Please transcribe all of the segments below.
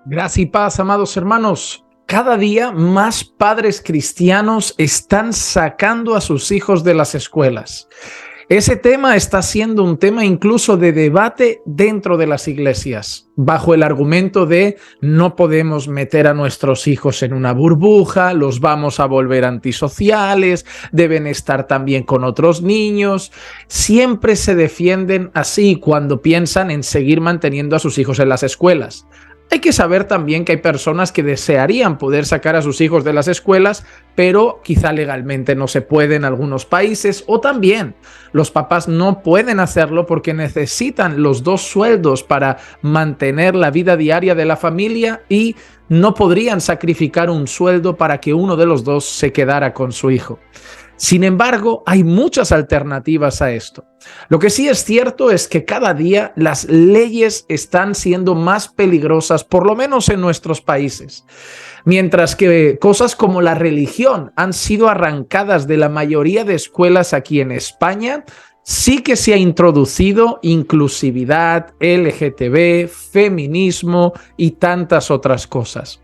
Gracia y paz, amados hermanos. Cada día más padres cristianos están sacando a sus hijos de las escuelas. Ese tema está siendo un tema incluso de debate dentro de las iglesias, bajo el argumento de no podemos meter a nuestros hijos en una burbuja, los vamos a volver antisociales, deben estar también con otros niños. Siempre se defienden así cuando piensan en seguir manteniendo a sus hijos en las escuelas. Hay que saber también que hay personas que desearían poder sacar a sus hijos de las escuelas, pero quizá legalmente no se puede en algunos países, o también los papás no pueden hacerlo porque necesitan los dos sueldos para mantener la vida diaria de la familia y no podrían sacrificar un sueldo para que uno de los dos se quedara con su hijo. Sin embargo, hay muchas alternativas a esto. Lo que sí es cierto es que cada día las leyes están siendo más peligrosas, por lo menos en nuestros países. Mientras que cosas como la religión han sido arrancadas de la mayoría de escuelas aquí en España, sí que se ha introducido inclusividad, LGTB, feminismo y tantas otras cosas.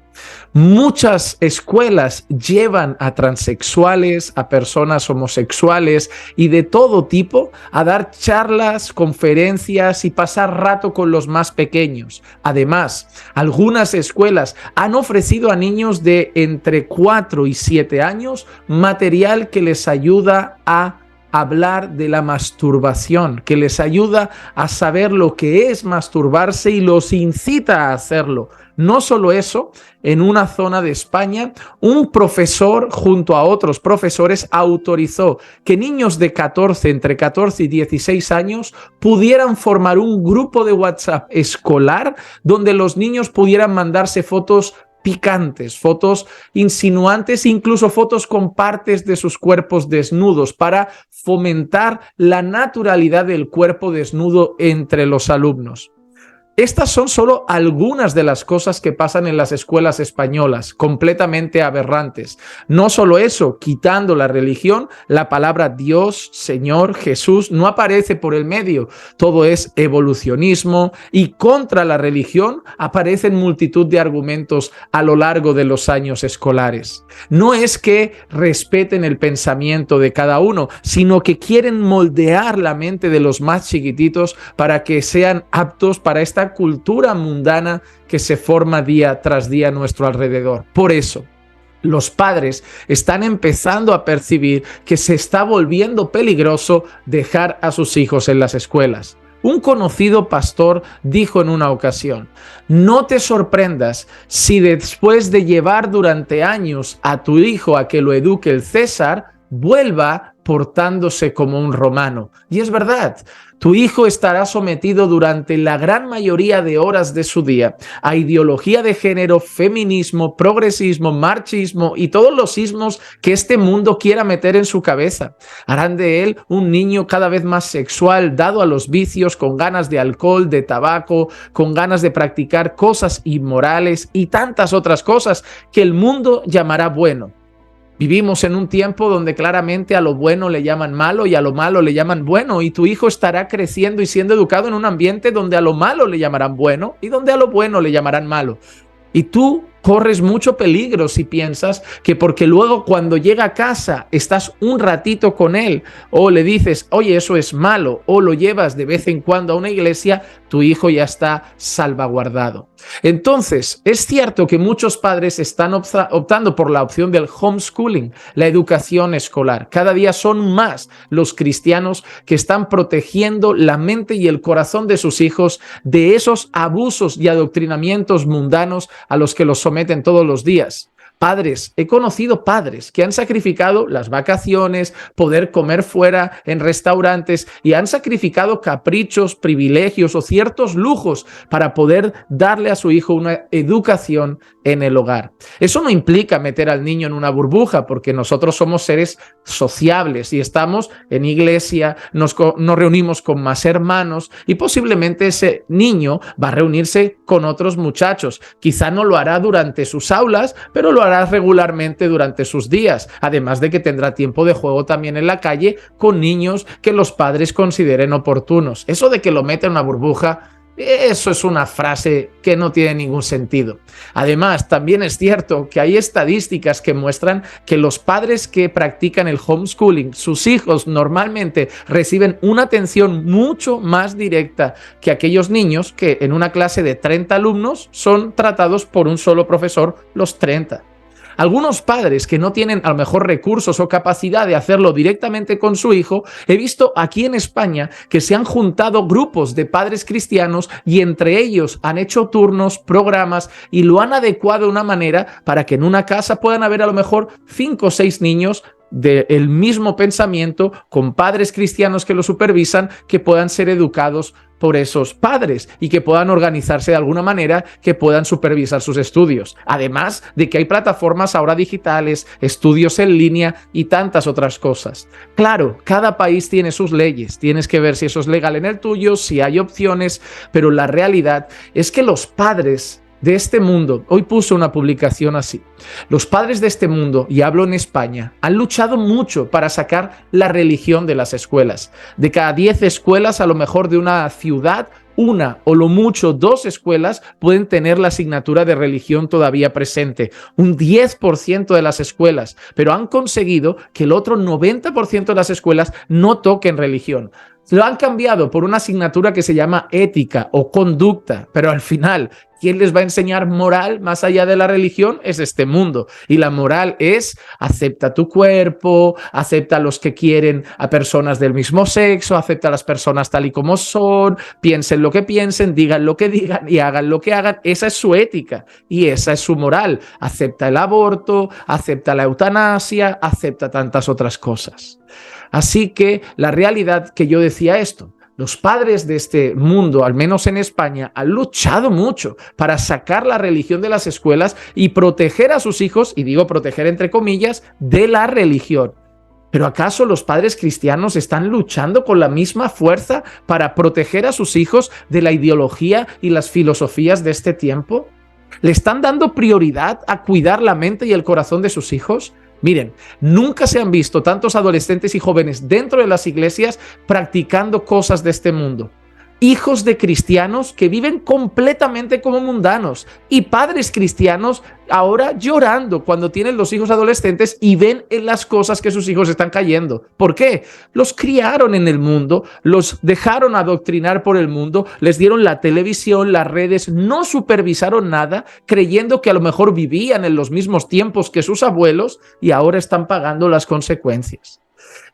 Muchas escuelas llevan a transexuales, a personas homosexuales y de todo tipo a dar charlas, conferencias y pasar rato con los más pequeños. Además, algunas escuelas han ofrecido a niños de entre 4 y 7 años material que les ayuda a hablar de la masturbación, que les ayuda a saber lo que es masturbarse y los incita a hacerlo. No solo eso, en una zona de España, un profesor junto a otros profesores autorizó que niños de entre 14 y 16 años pudieran formar un grupo de WhatsApp escolar donde los niños pudieran mandarse fotos picantes, fotos insinuantes, incluso fotos con partes de sus cuerpos desnudos para fomentar la naturalidad del cuerpo desnudo entre los alumnos. Estas son solo algunas de las cosas que pasan en las escuelas españolas, completamente aberrantes. No solo eso, quitando la religión, la palabra Dios, Señor, Jesús no aparece por el medio. Todo es evolucionismo y contra la religión aparecen multitud de argumentos a lo largo de los años escolares. No es que respeten el pensamiento de cada uno, sino que quieren moldear la mente de los más chiquititos para que sean aptos para esta cultura mundana que se forma día tras día a nuestro alrededor. Por eso, los padres están empezando a percibir que se está volviendo peligroso dejar a sus hijos en las escuelas. Un conocido pastor dijo en una ocasión: no te sorprendas si después de llevar durante años a tu hijo a que lo eduque el César, vuelva portándose como un romano. Y es verdad, tu hijo estará sometido durante la gran mayoría de horas de su día a ideología de género, feminismo, progresismo, marxismo y todos los ismos que este mundo quiera meter en su cabeza. Harán de él un niño cada vez más sexual, dado a los vicios, con ganas de alcohol, de tabaco, con ganas de practicar cosas inmorales y tantas otras cosas que el mundo llamará bueno. Vivimos en un tiempo donde claramente a lo bueno le llaman malo y a lo malo le llaman bueno, y tu hijo estará creciendo y siendo educado en un ambiente donde a lo malo le llamarán bueno y donde a lo bueno le llamarán malo. Y tú corres mucho peligro si piensas que porque luego cuando llega a casa estás un ratito con él o le dices, oye, eso es malo, o lo llevas de vez en cuando a una iglesia, tu hijo ya está salvaguardado. Entonces, es cierto que muchos padres están optando por la opción del homeschooling, la educación escolar. Cada día son más los cristianos que están protegiendo la mente y el corazón de sus hijos de esos abusos y adoctrinamientos mundanos a los que los someten todos los días. Padres, he conocido padres que han sacrificado las vacaciones, poder comer fuera en restaurantes y han sacrificado caprichos, privilegios o ciertos lujos para poder darle a su hijo una educación en el hogar. Eso no implica meter al niño en una burbuja, porque nosotros somos seres sociables y estamos en iglesia, nos reunimos con más hermanos y posiblemente ese niño va a reunirse con otros muchachos. Quizá no lo hará durante sus aulas, pero lo hará regularmente durante sus días, además de que tendrá tiempo de juego también en la calle con niños que los padres consideren oportunos. Eso de que lo mete en una burbuja, eso es una frase que no tiene ningún sentido. Además, también es cierto que hay estadísticas que muestran que los padres que practican el homeschooling, sus hijos normalmente reciben una atención mucho más directa que aquellos niños que en una clase de 30 alumnos son tratados por un solo profesor los 30. Algunos padres que no tienen a lo mejor recursos o capacidad de hacerlo directamente con su hijo, he visto aquí en España que se han juntado grupos de padres cristianos y entre ellos han hecho turnos, programas y lo han adecuado de una manera para que en una casa puedan haber a lo mejor 5 o 6 niños del mismo pensamiento, con padres cristianos que lo supervisan, que puedan ser educados por esos padres y que puedan organizarse de alguna manera, que puedan supervisar sus estudios. Además de que hay plataformas ahora digitales, estudios en línea y tantas otras cosas. Claro, cada país tiene sus leyes, tienes que ver si eso es legal en el tuyo, si hay opciones, pero la realidad es que los padres de este mundo, hoy puse una publicación así, los padres de este mundo, y hablo en España, han luchado mucho para sacar la religión de las escuelas. De cada 10 escuelas, a lo mejor de una ciudad, una o lo mucho 2 escuelas pueden tener la asignatura de religión todavía presente, un 10% de las escuelas, pero han conseguido que el otro 90% de las escuelas no toquen religión. Lo han cambiado por una asignatura que se llama ética o conducta, pero al final, ¿quién les va a enseñar moral más allá de la religión? Es este mundo. Y la moral es: acepta tu cuerpo, acepta a los que quieren a personas del mismo sexo, acepta a las personas tal y como son, piensen lo que piensen, digan lo que digan y hagan lo que hagan. Esa es su ética y esa es su moral. Acepta el aborto, acepta la eutanasia, acepta tantas otras cosas. Así que la realidad que yo decía esto, los padres de este mundo, al menos en España, han luchado mucho para sacar la religión de las escuelas y proteger a sus hijos, y digo proteger entre comillas, de la religión. ¿Pero acaso los padres cristianos están luchando con la misma fuerza para proteger a sus hijos de la ideología y las filosofías de este tiempo? ¿Le están dando prioridad a cuidar la mente y el corazón de sus hijos? Miren, nunca se han visto tantos adolescentes y jóvenes dentro de las iglesias practicando cosas de este mundo. Hijos de cristianos que viven completamente como mundanos y padres cristianos ahora llorando cuando tienen los hijos adolescentes y ven en las cosas que sus hijos están cayendo. ¿Por qué? Los criaron en el mundo, los dejaron adoctrinar por el mundo, les dieron la televisión, las redes, no supervisaron nada, creyendo que a lo mejor vivían en los mismos tiempos que sus abuelos y ahora están pagando las consecuencias.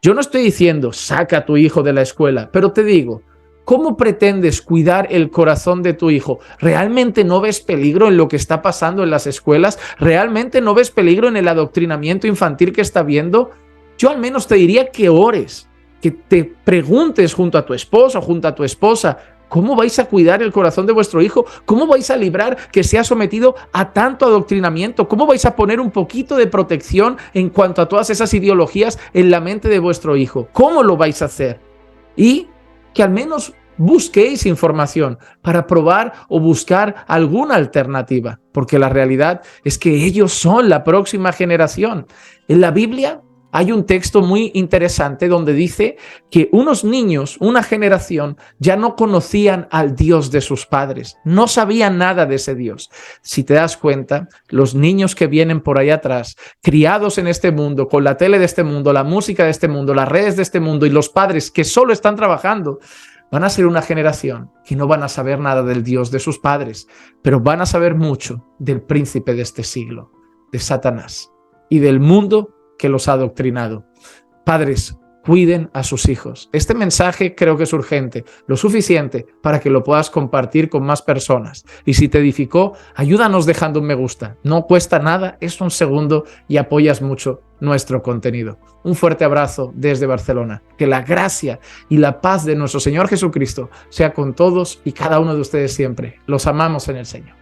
Yo no estoy diciendo saca a tu hijo de la escuela, pero te digo, ¿cómo pretendes cuidar el corazón de tu hijo? ¿Realmente no ves peligro en lo que está pasando en las escuelas? ¿Realmente no ves peligro en el adoctrinamiento infantil que está viendo? Yo al menos te diría que ores, que te preguntes junto a tu esposo o junto a tu esposa, ¿cómo vais a cuidar el corazón de vuestro hijo? ¿Cómo vais a librar que sea sometido a tanto adoctrinamiento? ¿Cómo vais a poner un poquito de protección en cuanto a todas esas ideologías en la mente de vuestro hijo? ¿Cómo lo vais a hacer? Y que al menos busquéis información para probar o buscar alguna alternativa, porque la realidad es que ellos son la próxima generación. En la Biblia hay un texto muy interesante donde dice que unos niños, una generación, ya no conocían al Dios de sus padres, no sabían nada de ese Dios. Si te das cuenta, los niños que vienen por ahí atrás, criados en este mundo, con la tele de este mundo, la música de este mundo, las redes de este mundo y los padres que solo están trabajando, van a ser una generación que no van a saber nada del Dios de sus padres, pero van a saber mucho del príncipe de este siglo, de Satanás y del mundo que los ha adoctrinado. Padres, cuiden a sus hijos. Este mensaje creo que es urgente, lo suficiente para que lo puedas compartir con más personas. Y si te edificó, ayúdanos dejando un me gusta. No cuesta nada, es un segundo y apoyas mucho nuestro contenido. Un fuerte abrazo desde Barcelona. Que la gracia y la paz de nuestro Señor Jesucristo sea con todos y cada uno de ustedes siempre. Los amamos en el Señor.